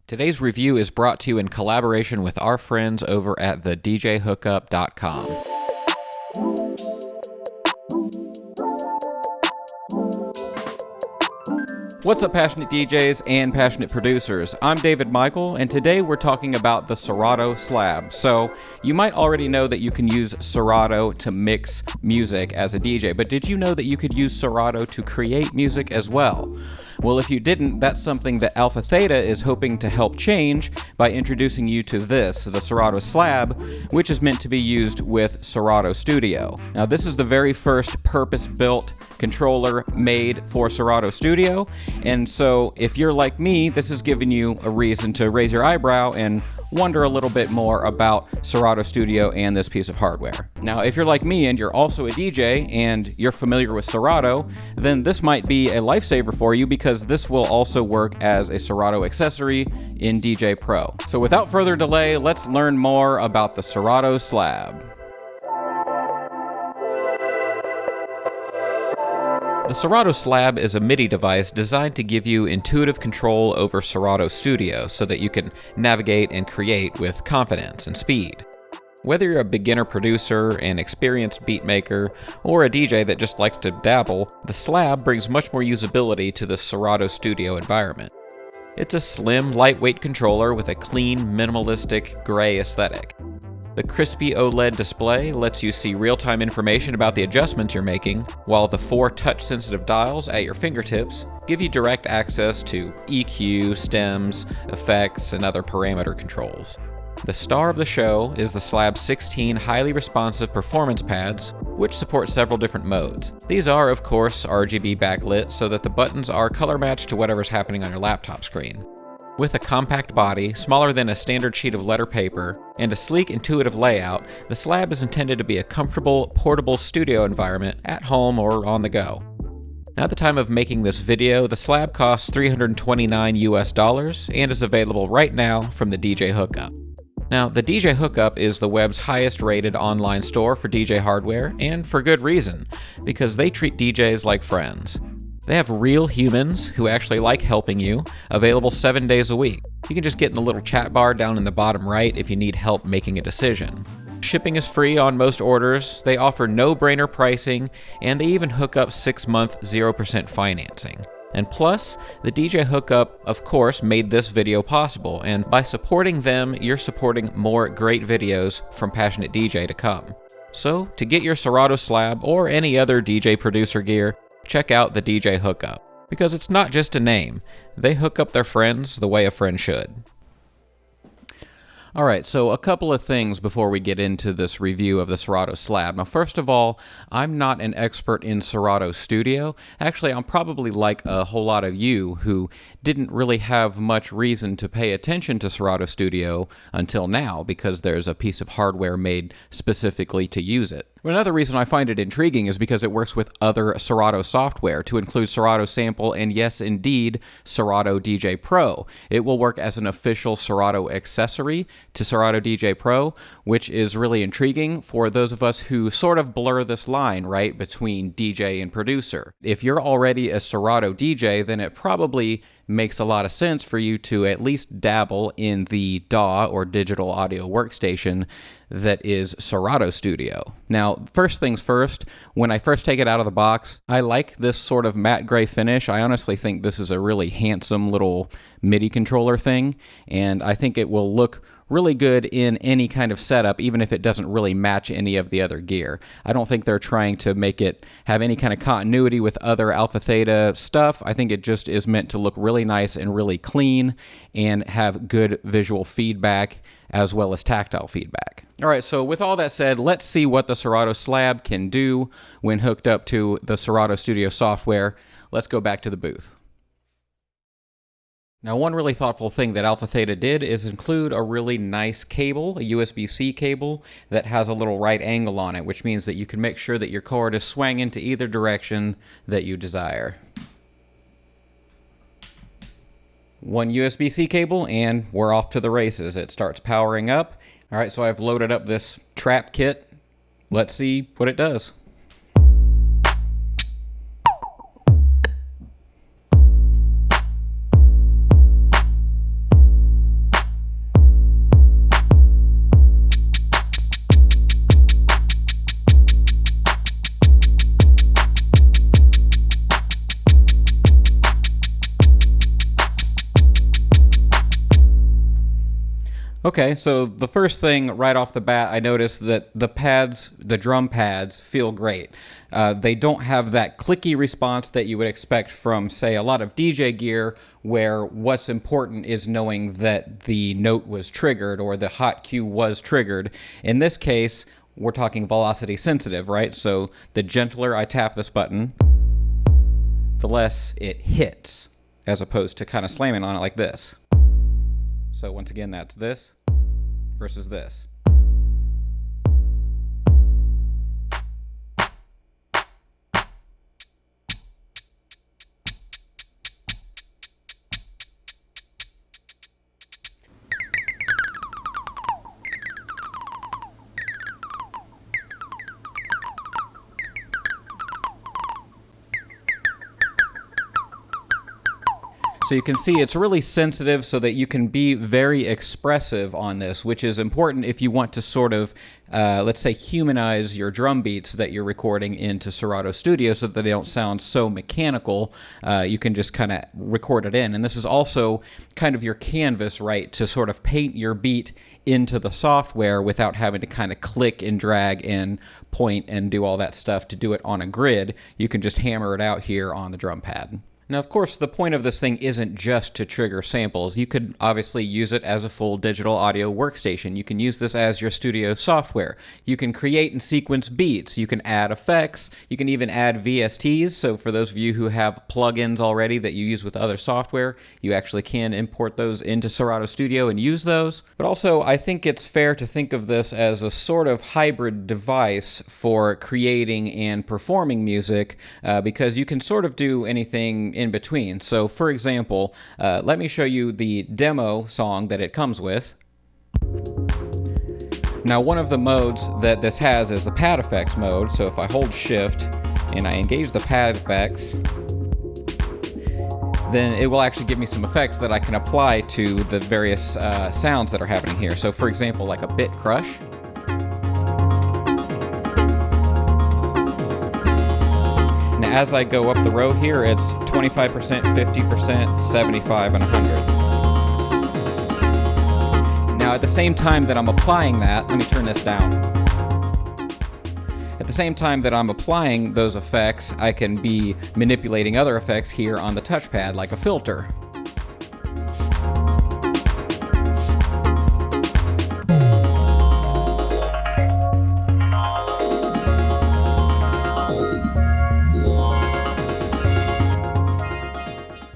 Today's review is brought to you in collaboration with our friends over at thedjhookup.com. What's up, passionate DJs and passionate producers? I'm David Michael, and today we're talking about the Serato Slab. So, you might already know that you can use Serato to mix music as a DJ, but did you know that you could use Serato to create music as well? Well, if you didn't, that's something that AlphaTheta is hoping to help change by introducing you to this, the Serato Slab, which is meant to be used with Serato Studio. Now, this is the very first purpose-built controller made for Serato Studio, and so if you're like me, this has given you a reason to raise your eyebrow and wonder a little bit more about Serato Studio and this piece of hardware. Now, if you're like me and you're also a DJ and you're familiar with Serato, then this might be a lifesaver for you because this will also work as a Serato accessory in DJ Pro. So without further delay, let's learn more about the Serato Slab. The Serato Slab is a MIDI device designed to give you intuitive control over Serato Studio so that you can navigate and create with confidence and speed. Whether you're a beginner producer, an experienced beatmaker, or a DJ that just likes to dabble, the Slab brings much more usability to the Serato Studio environment. It's a slim, lightweight controller with a clean, minimalistic, gray aesthetic. The crispy OLED display lets you see real-time information about the adjustments you're making, while the 4 touch-sensitive dials at your fingertips give you direct access to EQ, stems, effects, and other parameter controls. The star of the show is the Slab's 16 highly responsive performance pads, which support several different modes. These are, of course, RGB-backlit so that the buttons are color-matched to whatever's happening on your laptop screen. With a compact body, smaller than a standard sheet of letter paper, and a sleek, intuitive layout, the Slab is intended to be a comfortable, portable studio environment at home or on the go. Now, at the time of making this video, the Slab costs $329 and is available right now from the DJ Hookup. Now, the DJ Hookup is the web's highest rated online store for DJ hardware, and for good reason, because they treat DJs like friends. They have real humans who actually like helping you, available 7 days a week. You can just get in the little chat bar down in the bottom right if you need help making a decision. Shipping is free on most orders, they offer no-brainer pricing, and they even hook up 6-month 0% financing. And plus, the DJ Hookup, of course, made this video possible, and by supporting them, you're supporting more great videos from Passionate DJ to come. So, to get your Serato Slab or any other DJ producer gear, check out the DJ Hookup, because it's not just a name. They hook up their friends the way a friend should. Alright, so a couple of things before we get into this review of the Serato Slab. Now, first of all, I'm not an expert in Serato Studio. Actually, I'm probably like a whole lot of you who didn't really have much reason to pay attention to Serato Studio until now, because there's a piece of hardware made specifically to use it. Another reason I find it intriguing is because it works with other Serato software, to include Serato Sample and, yes, indeed, Serato DJ Pro. It will work as an official Serato accessory to Serato DJ Pro, which is really intriguing for those of us who sort of blur this line, right, between DJ and producer. If you're already a Serato DJ, then it probably makes a lot of sense for you to at least dabble in the DAW, or digital audio workstation, that is Serato Studio. Now, first things first, when I first take it out of the box, I like this sort of matte gray finish. I honestly think this is a really handsome little MIDI controller thing, and I think it will look really good in any kind of setup, even if it doesn't really match any of the other gear. I don't think they're trying to make it have any kind of continuity with other AlphaTheta stuff. I think it just is meant to look really nice and really clean and have good visual feedback as well as tactile feedback. Alright, so with all that said, let's see what the Serato Slab can do when hooked up to the Serato Studio software. Let's go back to the booth. Now, one really thoughtful thing that AlphaTheta did is include a really nice cable, a USB-C cable, that has a little right angle on it, which means that you can make sure that your cord is swung into either direction that you desire. One USB-C cable, and we're off to the races. It starts powering up. All right, so I've loaded up this trap kit. Let's see what it does. Okay, so the first thing right off the bat, I noticed that the drum pads, feel great. They don't have that clicky response that you would expect from, say, a lot of DJ gear, where what's important is knowing that the note was triggered or the hot cue was triggered. In this case, we're talking velocity sensitive, right? So the gentler I tap this button, the less it hits, as opposed to kind of slamming on it like this. So once again, that's this versus this. So you can see it's really sensitive so that you can be very expressive on this, which is important if you want to sort of, let's say, humanize your drum beats that you're recording into Serato Studio so that they don't sound so mechanical. You can just kind of record it in. And this is also kind of your canvas, right, to sort of paint your beat into the software without having to kind of click and drag and point and do all that stuff to do it on a grid. You can just hammer it out here on the drum pad. Now, of course, the point of this thing isn't just to trigger samples. You could obviously use it as a full digital audio workstation. You can use this as your studio software. You can create and sequence beats. You can add effects. You can even add VSTs. So for those of you who have plugins already that you use with other software, you actually can import those into Serato Studio and use those. But also, I think it's fair to think of this as a sort of hybrid device for creating and performing music, because you can sort of do anything in between. So for example, let me show you the demo song that it comes with. Now, one of the modes that this has is the pad effects mode. So if I hold shift and I engage the pad effects, then it will actually give me some effects that I can apply to the various sounds that are happening here. So for example, like a bit crush. As I go up the row here, it's 25%, 50%, 75, and 100. Now, at the same time that I'm applying that, let me turn this down. At the same time that I'm applying those effects, I can be manipulating other effects here on the touchpad, like a filter.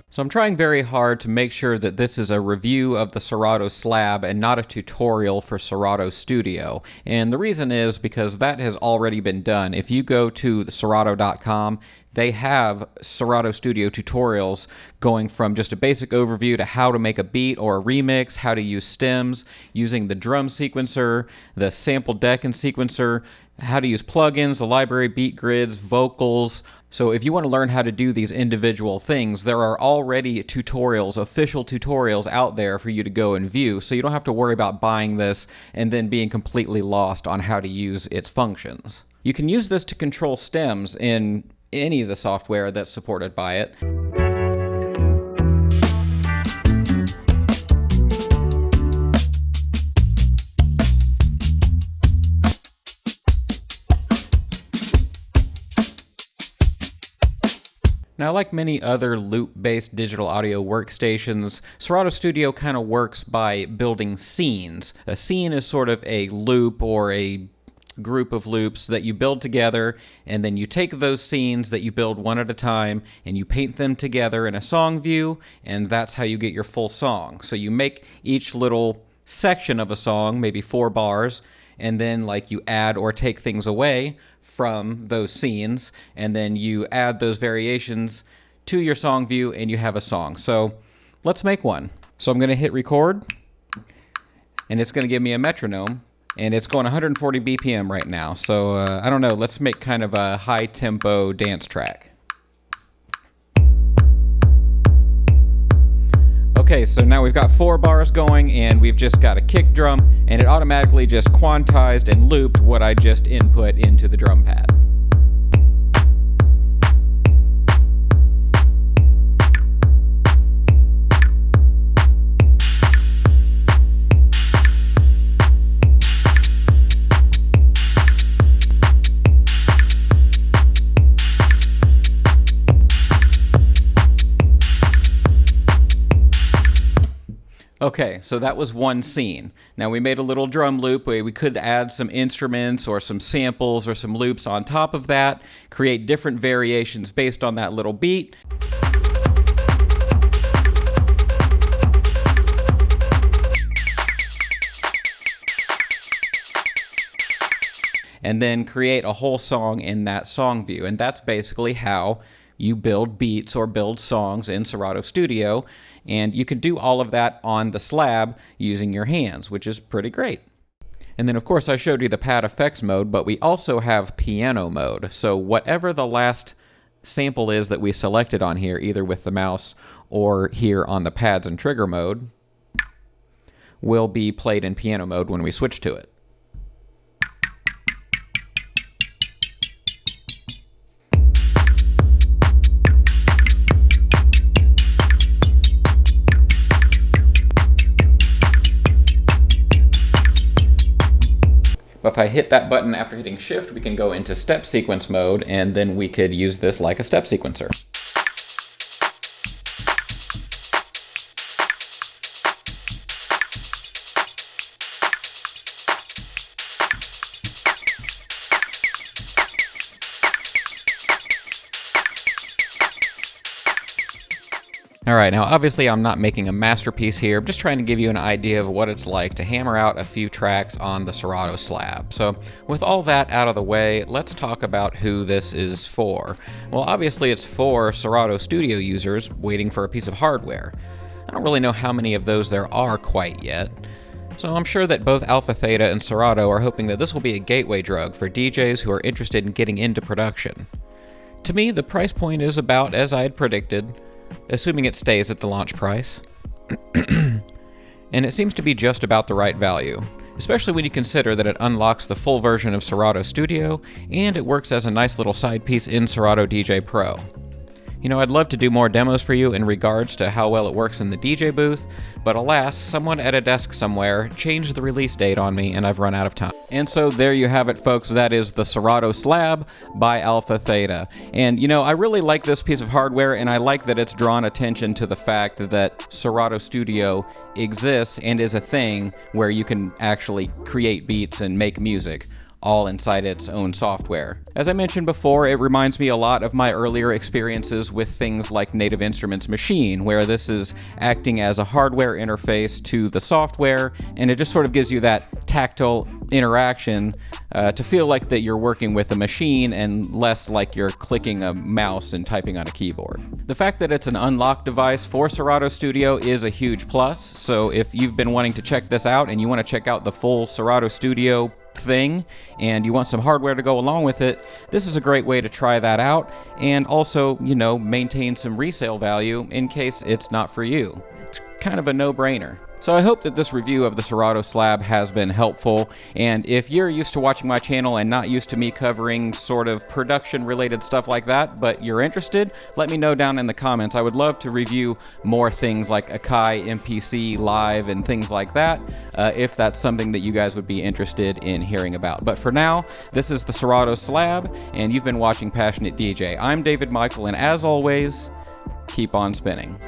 So I'm trying very hard to make sure that this is a review of the Serato Slab and not a tutorial for Serato Studio. And the reason is because that has already been done. If you go to Serato.com, they have Serato Studio tutorials going from just a basic overview to how to make a beat or a remix, how to use stems, using the drum sequencer, the sample deck and sequencer, how to use plugins, the library beat grids, vocals. So if you want to learn how to do these individual things, there are already tutorials, official tutorials out there for you to go and view, so you don't have to worry about buying this and then being completely lost on how to use its functions. You can use this to control stems in any of the software that's supported by it. Now, like many other loop-based digital audio workstations, Serato Studio kind of works by building scenes. A scene is sort of a loop or a group of loops that you build together, and then you take those scenes that you build one at a time and you paint them together in a song view, and that's how you get your full song. So you make each little section of a song, maybe 4 bars, and then like you add or take things away from those scenes, and then you add those variations to your song view and you have a song. So let's make one. So I'm going to hit record, and it's going to give me a metronome, and it's going 140 BPM right now. So I don't know, let's make kind of a high tempo dance track. Okay, so now we've got 4 bars going, and we've just got a kick drum, and it automatically just quantized and looped what I just input into the drum pad. Okay, so that was one scene. Now we made a little drum loop where we could add some instruments or some samples or some loops on top of that, create different variations based on that little beat. And then create a whole song in that song view. And that's basically how you build beats or build songs in Serato Studio. And you can do all of that on the slab using your hands, which is pretty great. And then of course I showed you the pad effects mode, but we also have piano mode. So whatever the last sample is that we selected on here, either with the mouse or here on the pads and trigger mode, will be played in piano mode when we switch to it. But if I hit that button after hitting shift, we can go into step sequence mode, and then we could use this like a step sequencer. All right, now obviously I'm not making a masterpiece here. I'm just trying to give you an idea of what it's like to hammer out a few tracks on the Serato Slab. So with all that out of the way, let's talk about who this is for. Well, obviously it's for Serato Studio users waiting for a piece of hardware. I don't really know how many of those there are quite yet. So I'm sure that both AlphaTheta and Serato are hoping that this will be a gateway drug for DJs who are interested in getting into production. To me, the price point is about as I had predicted, assuming it stays at the launch price. And it seems to be just about the right value, especially when you consider that it unlocks the full version of Serato Studio, and it works as a nice little side piece in Serato DJ Pro. You know, I'd love to do more demos for you in regards to how well it works in the DJ booth, but alas, someone at a desk somewhere changed the release date on me and I've run out of time. And so there you have it, folks. That is the Serato Slab by AlphaTheta. And you know, I really like this piece of hardware, and I like that it's drawn attention to the fact that Serato Studio exists and is a thing where you can actually create beats and make music, all inside its own software. As I mentioned before, it reminds me a lot of my earlier experiences with things like Native Instruments Machine, where this is acting as a hardware interface to the software, and it just sort of gives you that tactile interaction to feel like that you're working with a machine and less like you're clicking a mouse and typing on a keyboard. The fact that it's an unlocked device for Serato Studio is a huge plus, so if you've been wanting to check this out and you want to check out the full Serato Studio thing and you want some hardware to go along with it, this is a great way to try that out and also, you know, maintain some resale value in case it's not for you. It's kind of a no-brainer. So I hope that this review of the Serato Slab has been helpful, and if you're used to watching my channel and not used to me covering sort of production-related stuff like that, but you're interested, let me know down in the comments. I would love to review more things like Akai MPC Live and things like that, if that's something that you guys would be interested in hearing about. But for now, this is the Serato Slab, and you've been watching Passionate DJ. I'm David Michael, and as always, keep on spinning.